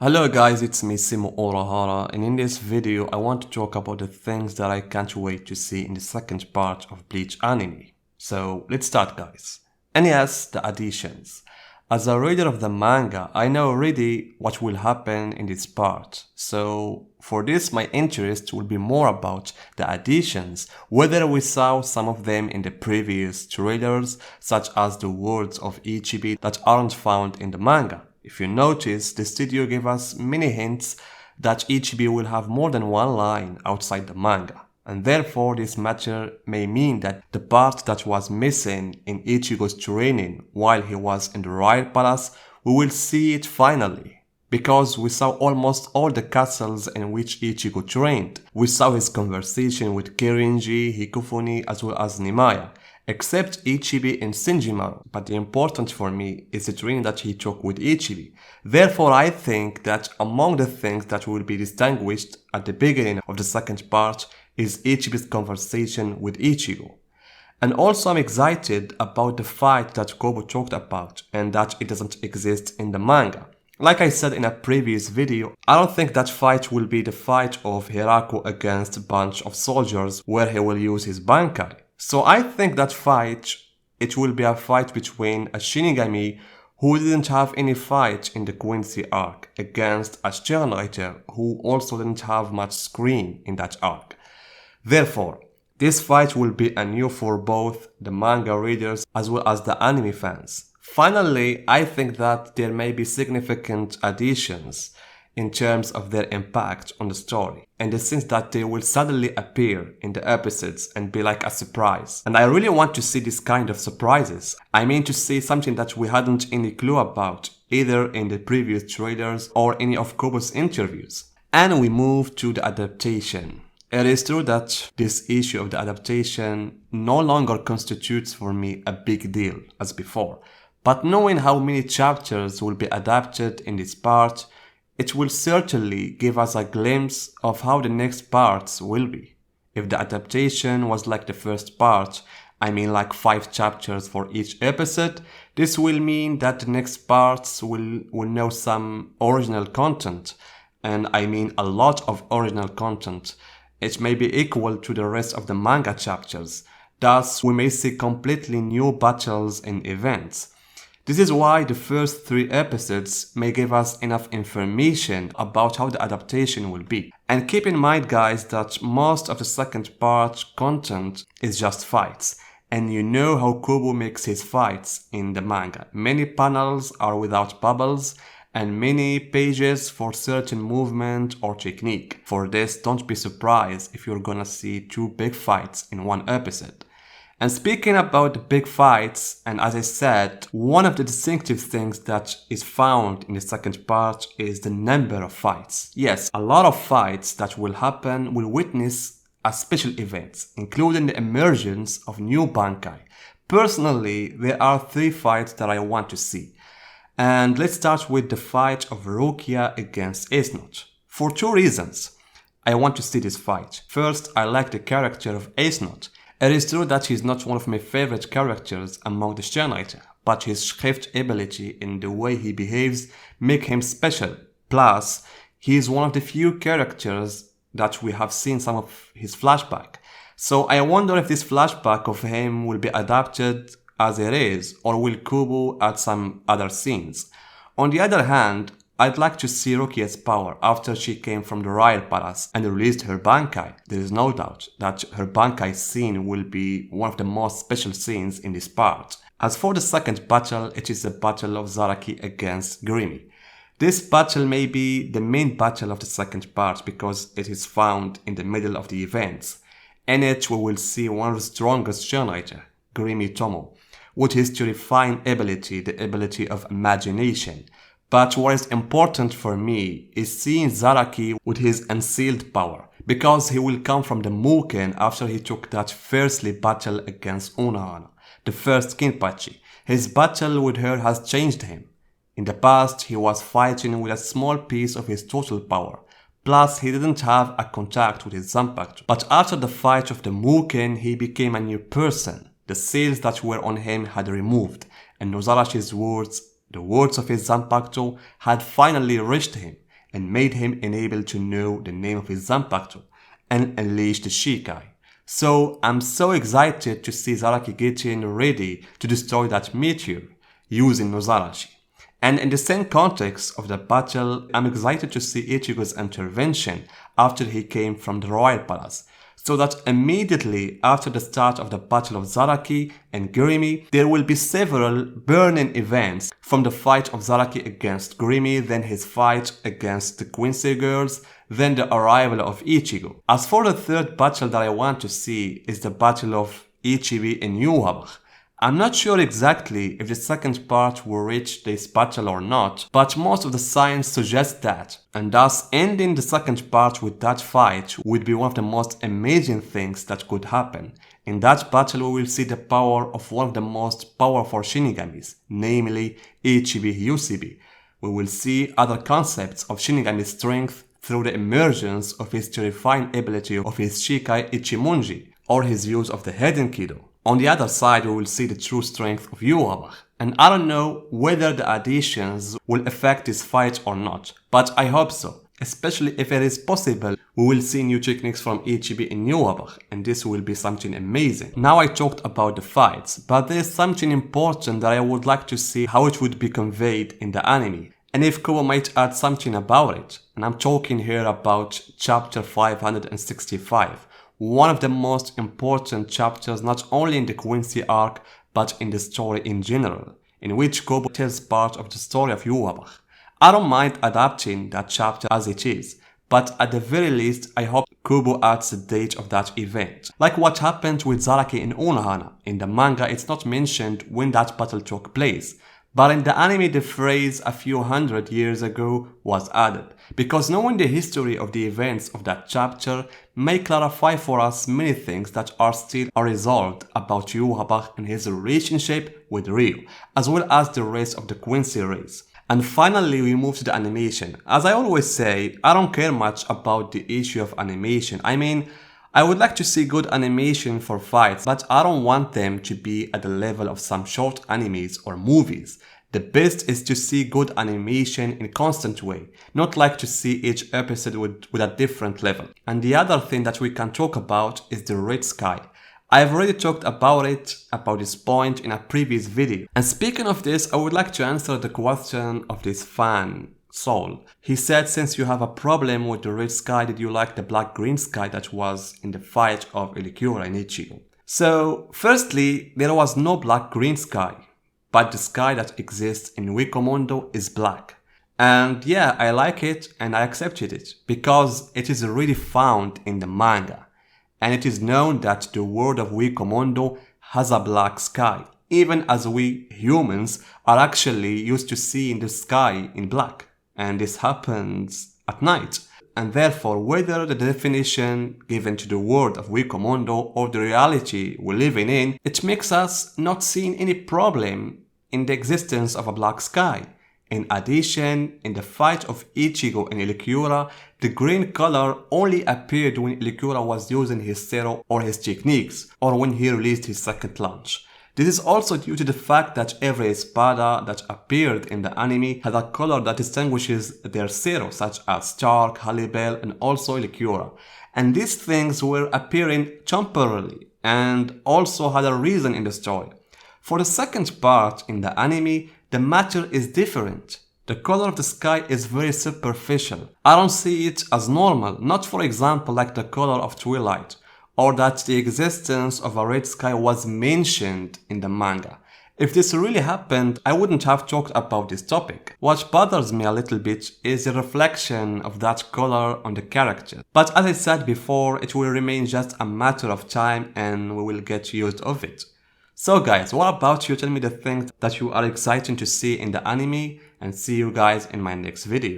Hello guys, it's me Simo Orahara, and in this video I want to talk about the things that I can't wait to see in the second part of Bleach anime. So let's start guys. And yes, the additions. As a reader of the manga, I know already what will happen in this part. So for this my interest will be more about the additions, whether we saw some of them in the previous trailers, such as the words of Ichibi that aren't found in the manga. If you notice, the studio gave us many hints that Ichibi will have more than one line outside the manga, and therefore this matter may mean that the part that was missing in Ichigo's training while he was in the Royal Palace, we will see it finally. Because we saw almost all the castles in which Ichigo trained. We saw his conversation with Kirinji, Hikofuni as well as Nimaya, except Ichibi and Shinjimaru, but the important for me is the training that he took with Ichibi. Therefore I think that among the things that will be distinguished at the beginning of the second part is Ichibi's conversation with Ichigo. And also I'm excited about the fight that Kobo talked about and that it doesn't exist in the manga. Like I said in a previous video, I don't think that fight will be the fight of Hiraku against a bunch of soldiers where he will use his Bankai. So I think that fight, it will be a fight between a Shinigami who didn't have any fight in the Quincy arc against a Sternreiter who also didn't have much screen in that arc. Therefore, this fight will be new for both the manga readers as well as the anime fans. Finally, I think that there may be significant additions in terms of their impact on the story, in the sense that they will suddenly appear in the episodes and be like a surprise. And I really want to see this kind of surprises. I mean to see something that we hadn't any clue about, either in the previous trailers or any of Kobo's interviews. And we move to the adaptation. It is true that this issue of the adaptation no longer constitutes for me a big deal as before. But knowing how many chapters will be adapted in this part, it will certainly give us a glimpse of how the next parts will be. If the adaptation was like the first part, I mean like 5 chapters for each episode, this will mean that the next parts will know some original content. And I mean a lot of original content. It may be equal to the rest of the manga chapters. Thus, we may see completely new battles and events. This is why the first 3 episodes may give us enough information about how the adaptation will be. And keep in mind guys that most of the second part content is just fights. And you know how Kobo makes his fights in the manga. Many panels are without bubbles and many pages for certain movement or technique. For this, don't be surprised if you're gonna see 2 big fights in one episode. And speaking about the big fights, and as I said, one of the distinctive things that is found in the second part is the number of fights. Yes, a lot of fights that will happen will witness a special events, including the emergence of new Bankai. Personally, there are 3 fights that I want to see. And let's start with the fight of Rukia against Ace Note. For 2 reasons, I want to see this fight. First, I like the character of Ace Note. It is true that he's not one of my favorite characters among the Sternreiter, but his Schrift ability and the way he behaves make him special. Plus, he is one of the few characters that we have seen some of his flashback. So I wonder if this flashback of him will be adapted as it is, or will Kubo add some other scenes. On the other hand, I'd like to see Rukia's power after she came from the Royal Palace and released her Bankai. There is no doubt that her Bankai scene will be one of the most special scenes in this part. As for the second battle, it is the battle of Zaraki against Grimy. This battle may be the main battle of the second part because it is found in the middle of the events. In it we will see one of the strongest Sternreiter, Grimy Tomo, with his terrifying ability, the ability of imagination. But what is important for me is seeing Zaraki with his unsealed power, because he will come from the Muken after he took that firstly battle against Unohana, the first Kinpachi. His battle with her has changed him. In the past, he was fighting with a small piece of his total power, plus he didn't have a contact with his Zanpakuto. But after the fight of the Muken, he became a new person. The seals that were on him had removed, and Nozarashi's words, the words of his Zanpakuto, had finally reached him. and made him unable to know the name of his Zanpakuto and unleash the Shikai. So I'm so excited to see Zaraki getting ready to destroy that meteor using Nozarashi. And in the same context of the battle, I'm excited to see Ichigo's intervention after he came from the Royal Palace, so that immediately after the start of the Battle of Zaraki and Gurimi, there will be several burning events from the fight of Zaraki against Gurimi, then his fight against the Quincy girls, then the arrival of Ichigo. As for the third battle that I want to see is the Battle of Ichibi and Yhwach. I'm not sure exactly if the second part will reach this battle or not, but most of the signs suggest that, and thus ending the second part with that fight would be one of the most amazing things that could happen. In that battle we will see the power of one of the most powerful Shinigamis, namely Ichibi Yusibi. We will see other concepts of Shinigami strength through the emergence of his terrifying ability of his Shikai Ichimonji, or his use of the Hidden Kido. On the other side, we will see the true strength of Yhwach, and I don't know whether the additions will affect this fight or not, but I hope so. Especially if it is possible, we will see new techniques from Ichibi and Yhwach, and this will be something amazing. Now I talked about the fights, but there is something important that I would like to see how it would be conveyed in the anime, and if Kubo might add something about it. And I'm talking here about chapter 565. One of the most important chapters not only in the Quincy arc but in the story in general, in which Kubo tells part of the story of Yhwach. I don't mind adapting that chapter as it is, but at the very least I hope Kubo adds the date of that event. Like what happened with Zaraki and Unohana. In the manga it's not mentioned when that battle took place, but in the anime the phrase a few hundred years ago was added, because knowing the history of the events of that chapter may clarify for us many things that are still unresolved about Yhwach and his relationship with Ryo, as well as the rest of the Quincy race. And finally we move to the animation. As I always say, I don't care much about the issue of animation. I mean, I would like to see good animation for fights, but I don't want them to be at the level of some short animes or movies. The best is to see good animation in a constant way, not like to see each episode with a different level. And the other thing that we can talk about is the red sky. I've already talked about this point in a previous video. And speaking of this, I would like to answer the question of this fan, Soul. He said, since you have a problem with the red sky, did you like the black-green sky that was in the fight of Ilikura and Ichigo? So, firstly, there was no black-green sky, but the sky that exists in Wikomondo is black. And yeah, I like it and I accepted it, because it is really found in the manga. And it is known that the world of Wikomondo has a black sky, even as we humans are actually used to seeing the sky in black. And this happens at night. And therefore, whether the definition given to the world of Wikomondo or the reality we're living in, it makes us not seeing any problem in the existence of a black sky. In addition, in the fight of Ichigo and Ilikura, the green color only appeared when Ilikura was using his zero or his techniques, or when he released his second launch. This is also due to the fact that every espada that appeared in the anime had a color that distinguishes their zero, such as Stark, Hallibel, and also Ilikura. And these things were appearing temporarily, and also had a reason in the story. For the second part in the anime, the matter is different. The color of the sky is very superficial. I don't see it as normal, not for example like the color of Twilight, or that the existence of a red sky was mentioned in the manga. If this really happened, I wouldn't have talked about this topic. What bothers me a little bit is the reflection of that color on the character. But as I said before, it will remain just a matter of time and we will get used of it. So guys, what about you? Tell me the things that you are excited to see in the anime, and see you guys in my next video.